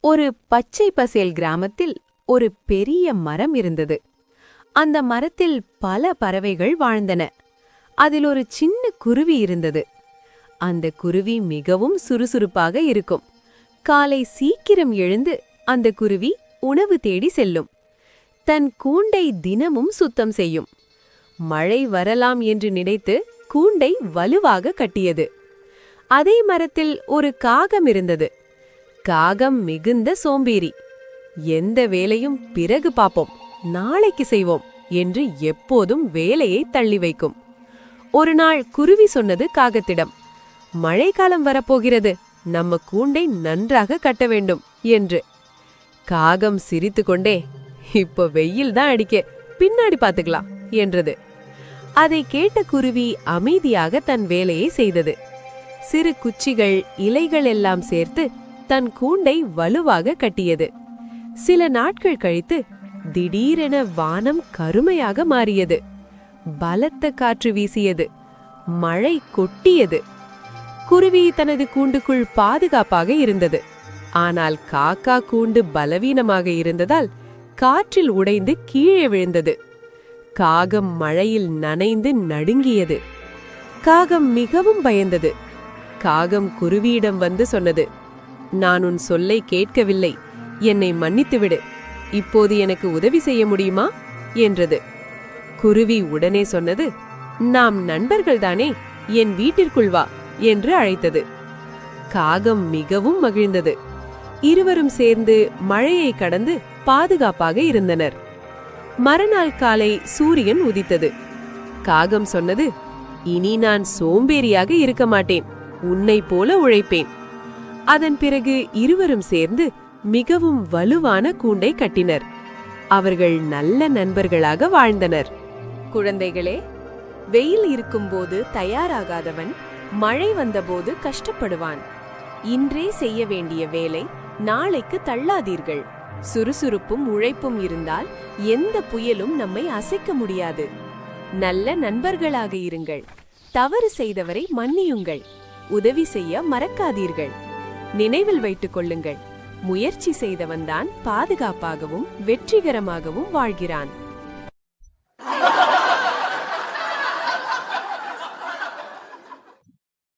ஒரு பச்சை பசேல் கிராமத்தில் ஒரு பெரிய மரம் இருந்தது. அந்த மரத்தில் பல பறவைகள் வாழ்ந்தன. அதில் ஒரு சின்ன குருவி இருந்தது. அந்த குருவி மிகவும் சுறுசுறுப்பாக இருக்கும். காலை சீக்கிரம் எழுந்து அந்த குருவி உணவு தேடி செல்லும். தன் கூண்டை தினமும் சுத்தம் செய்யும். மழை வரலாம் என்று நினைத்து கூண்டை வலுவாக கட்டியது. அதே மரத்தில் ஒரு காகம் இருந்தது. காகம் மிகுந்த சோம்பேறி. எந்த வேலையும் பிறகு பாப்போம், நாளைக்கு செய்வோம் என்று எப்போதும் வேலையை தள்ளி வைக்கும். ஒரு நாள் குருவி சொன்னது காகத்திடம், மழைக்காலம் வரப்போகிறது, நம்ம கூண்டை நன்றாக கட்ட வேண்டும் என்று. காகம் சிரித்துக்கொண்டே, இப்போ வெயில் தான் அடிக்க, பின்னாடி பாத்துக்கலாம் என்றது. அதை கேட்ட குருவி அமைதியாக தன் வேலையை செய்தது. சிறு குச்சிகள், இலைகள் எல்லாம் சேர்த்து தன் கூண்டை வலுவாக கட்டியது. சில நாட்கள் கழித்து திடீரென வானம் கருமையாக மாறியது. பலத்த காற்று வீசியது. மழை கொட்டியது. குருவி தனது கூண்டுக்குள் பாதுகாப்பாக இருந்தது. ஆனால் காக்கா கூண்டு பலவீனமாக இருந்ததால் காற்றில் உடைந்து கீழே விழுந்தது. காகம் மழையில் நனைந்து நடுங்கியது. காகம் மிகவும் பயந்தது. காகம் குருவியிடம் வந்து சொன்னது, நான் உன் சொல்லை கேட்கவில்லை, என்னை மன்னித்துவிடு, இப்போது எனக்கு உதவி செய்ய முடியுமா என்றது. குருவி உடனே சொன்னது, நாம் நண்பர்கள்தானே, என் வீட்டிற்குள் வா என்று அழைத்தது. காகம் மிகவும் மகிழ்ந்தது. இருவரும் சேர்ந்து மழையை கடந்து பாதுகாப்பாக இருந்தனர். மறுநாள் காலை சூரியன் உதித்தது. காகம் சொன்னது, இனி நான் சோம்பேறியாக இருக்க மாட்டேன், உன்னை போல உழைப்பேன். அதன் பிறகு இருவரும் சேர்ந்து மிகவும் வலுவான கூண்டை கட்டினர். அவர்கள் நல்ல நண்பர்களாக வாழ்ந்தனர். குழந்தைகளே, வெயில் இருக்கும்போது தயாராகாதவன் மழை வந்தபோது கஷ்டப்படுவான். இன்றே செய்ய வேண்டிய வேலை நாளைக்கு தள்ளாதீர்கள். சுறுசுறுப்பும் உழைப்பும் இருந்தால் எந்த புயலும் நம்மை அசைக்க முடியாது. நல்ல நண்பர்களாக இருங்கள். தவறு செய்தவரை மன்னியுங்கள். உதவி செய்ய மறக்காதீர்கள். நினைவில் வைத்துக் கொள்ளுங்கள், முயற்சி செய்தவன்தான் பாதுகாப்பாகவும் வெற்றிகரமாகவும் வாழ்கிறான்.